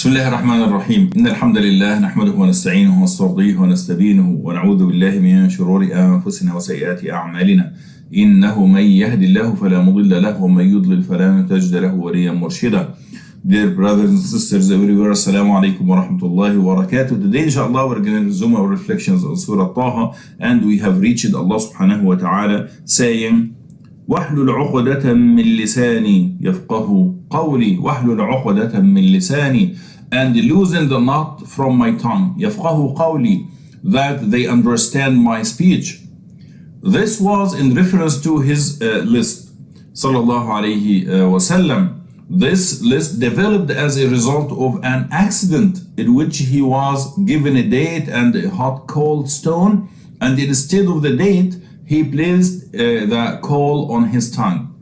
بسم الله الرحمن الرحيم إن الحمد لله نحمده ونستعينه ونسترضيه ونستبينه ونعوذ بالله من شرور أنفسنا وسيئات أعمالنا إنه من يهد الله فلا مضل له ومن يضلل فلا تجد له وليا مرشدا. Dear brothers and sisters everywhere, Assalamu alaikum wa rahmatullahi wa barakatuh. Today inshallah we're going to resume our reflections on Surah Taha, and we have reached Allah subhanahu wa ta'ala saying واحلل عقدة من لساني يفقه قولي واحلل عقدة من لساني, and loosen the knot from my tongue يفقه قولي, that they understand my speech. This was in reference to his list sallallahu alayhi wasallam. This list developed as a result of an accident in which he was given a date and a hot cold stone, and instead of the date he placed the coal on his tongue.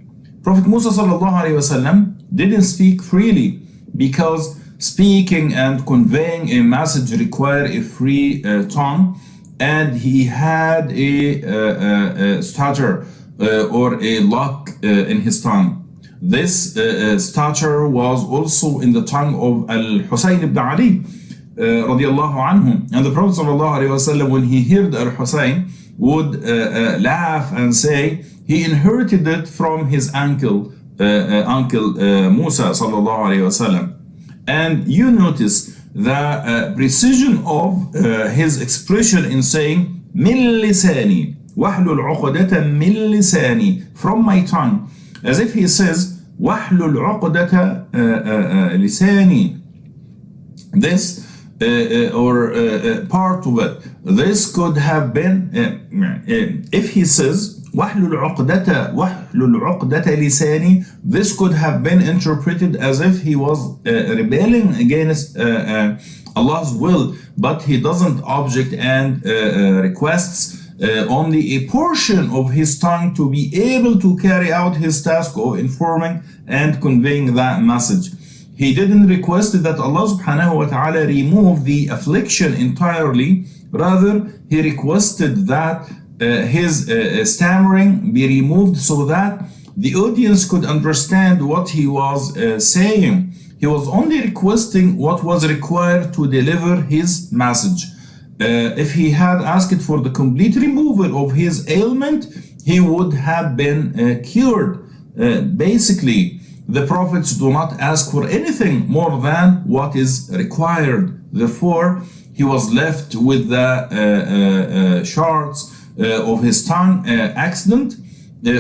Prophet Musa sallallahu alaihi wasallam didn't speak freely because speaking and conveying a message require a free tongue, and he had a stutter or a lock in his tongue. This stutter was also in the tongue of Al-Husayn ibn Ali radiyallahu anhu, and the Prophet sallallahu alaihi wasallam, when he heard Al-Husayn, would laugh and say he inherited it from his uncle Musa sallallahu alaihi wasallam. And you notice the precision of his expression in saying min lisani wahlul uqdata min lisani, from my tongue, as if he says wahlul uqdata lisani. This part of it, this could have been if he says wahlul uqdata lisani, this could have been interpreted as if he was rebelling against Allah's will, but he doesn't object and requests only a portion of his tongue to be able to carry out his task of informing and conveying that message. He didn't request that Allah subhanahu wa ta'ala remove the affliction entirely. Rather, he requested that his stammering be removed so that the audience could understand what he was saying. He was only requesting what was required to deliver his message. If he had asked for the complete removal of his ailment, he would have been cured. Basically, the prophets do not ask for anything more than what is required. Therefore, he was left with the shards of his tongue accident.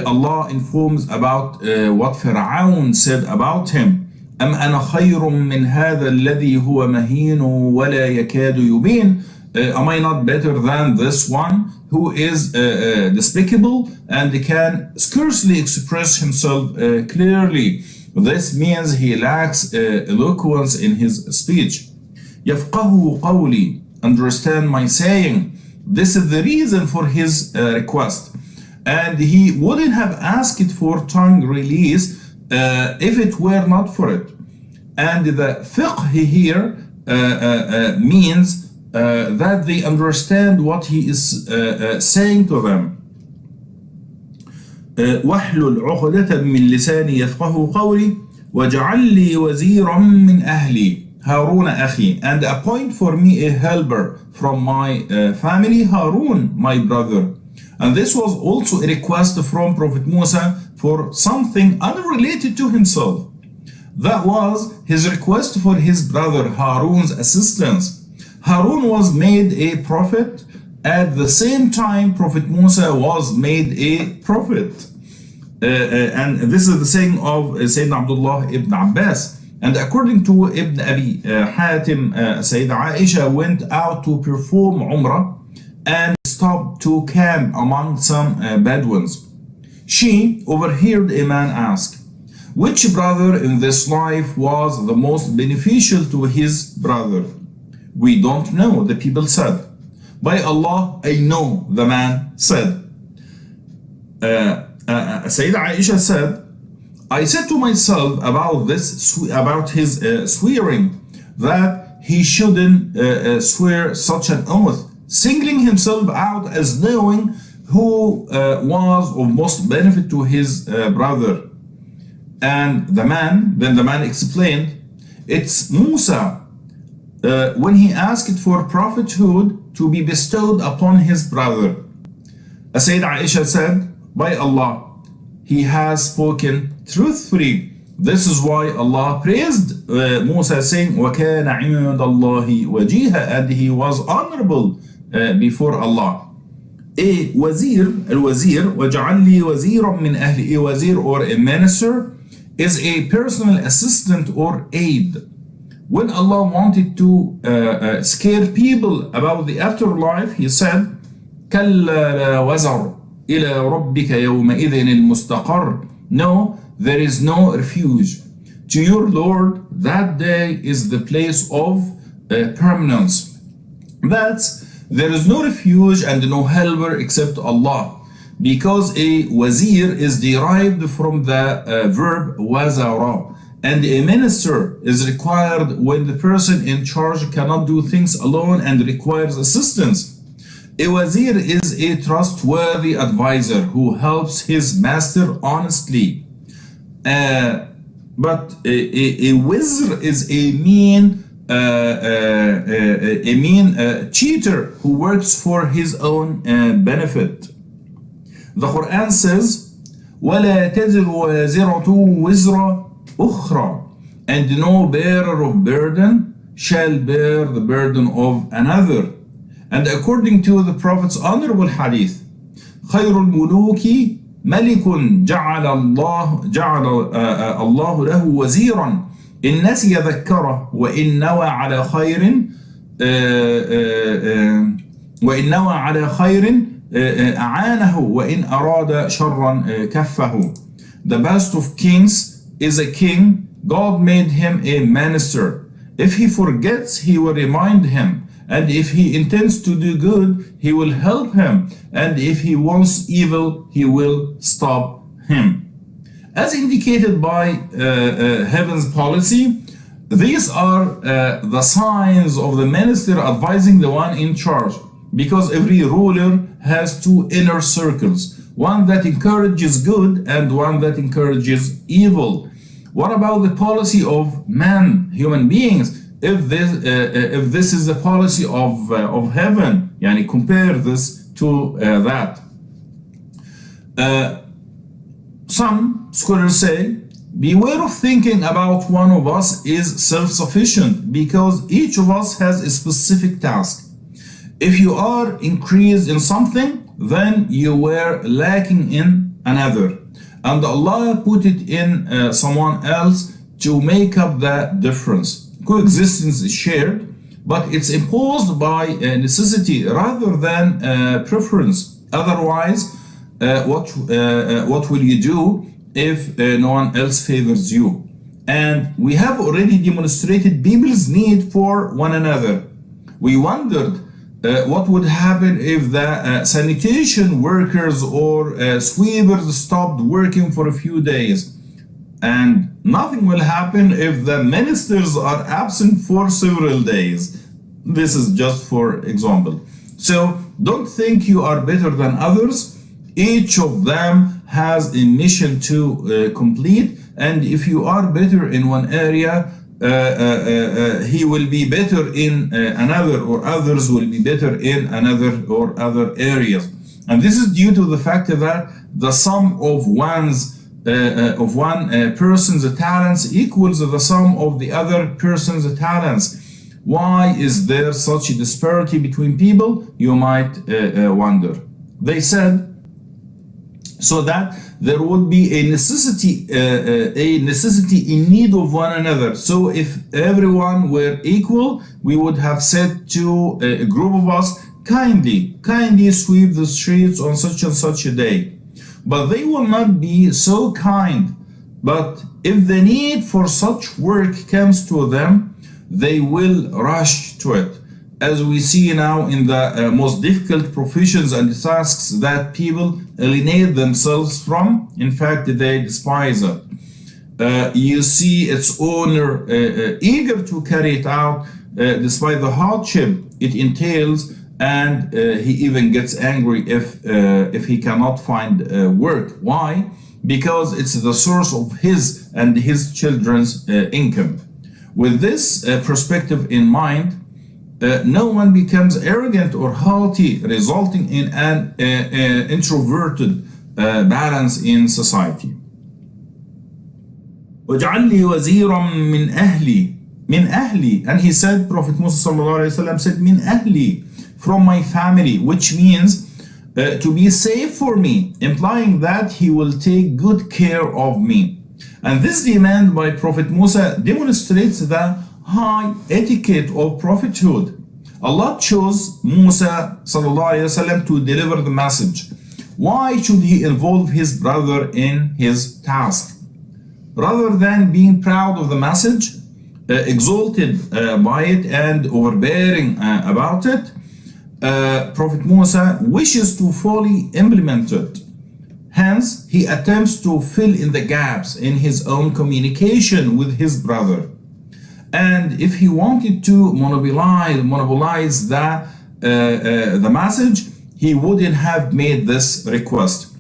Allah informs about what Fir'aun said about him. أَمْ أَنَا خَيْرٌ مِّنْ هَذَا الَّذِي هُوَ مَهِينٌ وَلَا يَكَادُ يُبِينٌ. Am I not better than this one who is despicable and can scarcely express himself clearly? This means he lacks eloquence in his speech. يَفْقَهُ قَوْلِي, understand my saying. This is the reason for his request. And he wouldn't have asked for tongue release if it were not for it. And the fiqh here means that they understand what he is saying to them. واحلل عقدة من لساني يفقه قولي واجعل لي وزيرا من أهلي هارون أخي, and appoint for me a helper from my family, Harun, my brother. And this was also a request from Prophet Musa for something unrelated to himself. That was his request for his brother Harun's assistance. Harun was made a prophet. At the same time, Prophet Musa was made a prophet. And this is the saying of Sayyidina Abdullah ibn Abbas. And according to Ibn Abi Hatim, Sayyidina Aisha went out to perform Umrah and stopped to camp among some Bedouins. She overheard a man ask, which brother in this life was the most beneficial to his brother? We don't know, the people said. By Allah, I know, the man said. Sayyidah Aisha said, I said to myself about his swearing, that he shouldn't swear such an oath, singling himself out as knowing who was of most benefit to his brother. And then the man explained, it's Musa when he asked for prophethood to be bestowed upon his brother. Sayyida Aisha said, by Allah, he has spoken truthfully. This is why Allah praised Musa, saying, وَكَانَ عِندَ اللَّهِ وَجِيهًا, and he was honorable before Allah. A wazir, al-wazir, وَجَعَلْ لِي وَزِيرًا مِنْ أَهْلِ. A wazir, or a minister, is a personal assistant or aid. When Allah wanted to scare people about the afterlife, he said, كَلَّا لَا وَزَرْ إِلَى رَبِّكَ يَوْمَئِذٍ الْمُسْتَقَرِّ. No, there is no refuge. To your Lord, that day is the place of permanence. There is no refuge and no helper except Allah, because a wazir is derived from the verb wazara, and a minister is required when the person in charge cannot do things alone and requires assistance. A wazir is a trustworthy advisor who helps his master honestly. But a wizr is a mean cheater who works for his own benefit. The Quran says, وَلَا تَزِرُ وَازِرَةٌ وِزْرَ أُخْرَى, and no bearer of burden shall bear the burden of another. And according to the Prophet's honorable hadith, خَيْرُ الْمُلُوكِ مَلِكٌ جَعَلَ اللَّهُ لَهُ وَزِيرًا إِن نَسِيَ ذَكَّرَهُ وَإِن نَوَى عَلَى خَيْرٍ أعانه وإن أراد شرا كفه. The best of kings is a king. God made him a minister. If he forgets, he will remind him, and if he intends to do good, he will help him, and if he wants evil, he will stop him. As indicated by heaven's policy, these are the signs of the minister advising the one in charge, because every ruler has two inner circles, one that encourages good and one that encourages evil. What about the policy of man, human beings? If this is the policy of heaven, yani compare this to that. Some scholars say, beware of thinking about one of us is self-sufficient, because each of us has a specific task. If you are increased in something, then you were lacking in another, and Allah put it in someone else to make up the difference. Coexistence is shared, but it's imposed by necessity rather than preference. Otherwise, what will you do if no one else favors you? And we have already demonstrated people's need for one another. We wondered what would happen if the sanitation workers or sweepers stopped working for a few days. And nothing will happen if the ministers are absent for several days. This is just for example. So don't think you are better than others. Each of them has a mission to complete, and if you are better in one area, he will be better in another, or others will be better in another or other areas. And this is due to the fact that the sum of one person's talents equals the sum of the other person's talents. Why is there such a disparity between people? You might wonder. They said, so that there would be a necessity in need of one another. So if everyone were equal, we would have said to a group of us, kindly sweep the streets on such and such a day. But they will not be so kind. But if the need for such work comes to them, they will rush to it. As we see now in the most difficult professions and tasks that people alienate themselves from, in fact, they despise it. You see its owner eager to carry it out despite the hardship it entails, and he even gets angry if he cannot find work. Why? Because it's the source of his and his children's income. With this perspective in mind, no one becomes arrogant or haughty, resulting in an introverted balance in society. وَاجْعَلْ لِي وَزِيرًا مِّنْ أَهْلِي. And he said, Prophet Musa sallallahu alayhi wa sallam said, min ahli, from my family, which means to be safe for me, implying that he will take good care of me. And this demand by Prophet Musa demonstrates the high etiquette of prophethood. Allah chose Musa sallallahu alayhi wa sallam to deliver the message. Why should he involve his brother in his task? Rather than being proud of the message, exalted by it and overbearing about it, Prophet Musa wishes to fully implement it. Hence, he attempts to fill in the gaps in his own communication with his brother. And if he wanted to monopolize the message, he wouldn't have made this request.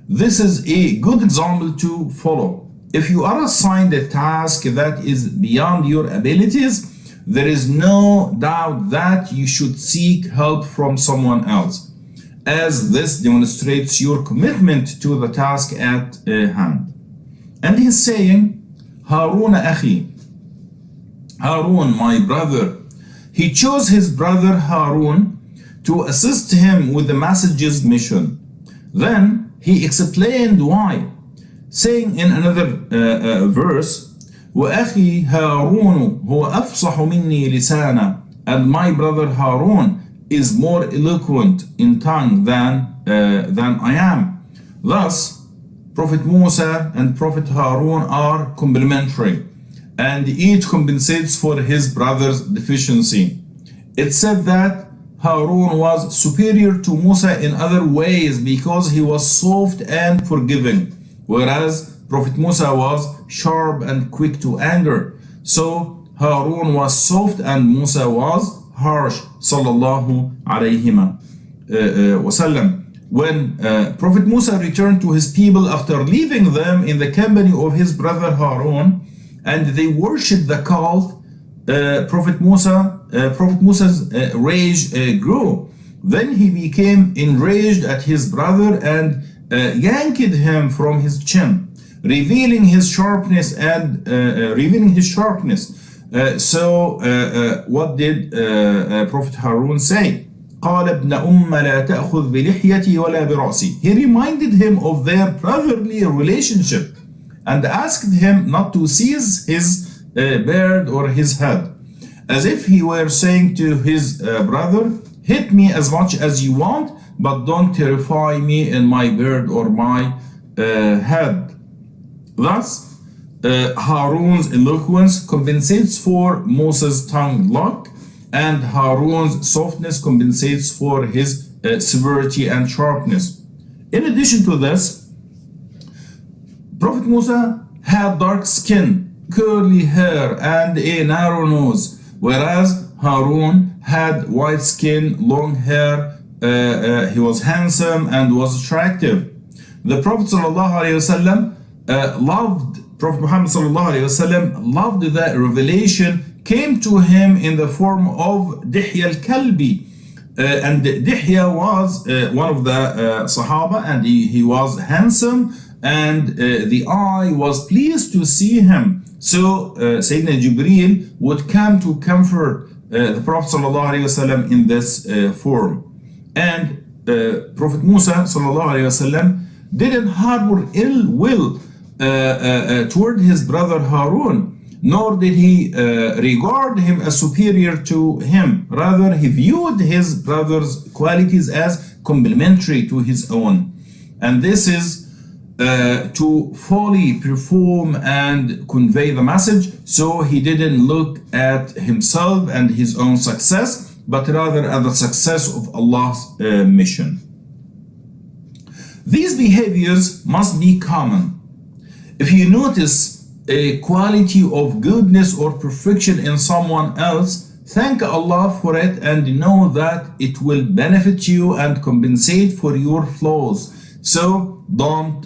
This is a good example to follow. If you are assigned a task that is beyond your abilities, there is no doubt that you should seek help from someone else, as this demonstrates your commitment to the task at hand. And he's saying, Harun akhi, Harun, my brother. He chose his brother Harun to assist him with the message's mission. Then he explained why, saying in another verse, وَأَخِي هَارُونُ هُوَ أَفْصَحُ مِنِّي لِسَانًا. And my brother Harun is more eloquent in tongue than I am. Thus, Prophet Musa and Prophet Harun are complementary, and each compensates for his brother's deficiency. It's said that Harun was superior to Musa in other ways because he was soft and forgiving, whereas Prophet Musa was sharp and quick to anger. So Harun was soft and Musa was harsh, sallallahu alayhi wasallam. When Prophet Musa returned to his people after leaving them in the company of his brother Harun, and they worshipped the calf, Prophet Musa's rage grew. Then he became enraged at his brother and yanked him from his chin, revealing his sharpness. So what did Prophet Harun say? قال ابن أم لا تأخذ بلحيتي ولا برأسي. He reminded him of their brotherly relationship and asked him not to seize his beard or his head, as if he were saying to his brother, hit me as much as you want, but don't terrify me in my beard or my head. Thus, Harun's eloquence compensates for Moses' tongue lock, and Harun's softness compensates for his severity and sharpness. In addition to this, Prophet Musa had dark skin, curly hair, and a narrow nose, whereas Harun had white skin, long hair. He was handsome and was attractive. The Prophet ﷺ Prophet Muhammad loved the revelation came to him in the form of Dihya al-Kalbi. And Dihya was one of the Sahaba, and he was handsome, and the eye was pleased to see him. So Sayyidina Jibreel would come to comfort the Prophet ﷺ in this form. And Prophet Musa ﷺ didn't harbor ill will toward his brother Harun, nor did he regard him as superior to him. Rather, he viewed his brother's qualities as complementary to his own. And this is to fully perform and convey the message. So he didn't look at himself and his own success, but rather at the success of Allah's mission. These behaviors must be common. If you notice a quality of goodness or perfection in someone else, thank Allah for it and know that it will benefit you and compensate for your flaws. So don't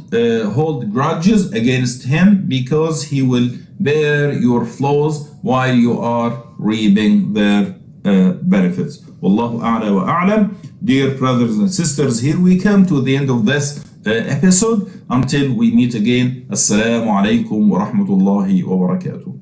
hold grudges against him, because he will bear your flaws while you are reaping their benefits. Wallahu a'la wa a'lam. Dear brothers and sisters, here we come to the end of this episode. Until we meet again, Assalamu alaikum wa rahmatullahi wa barakatuh.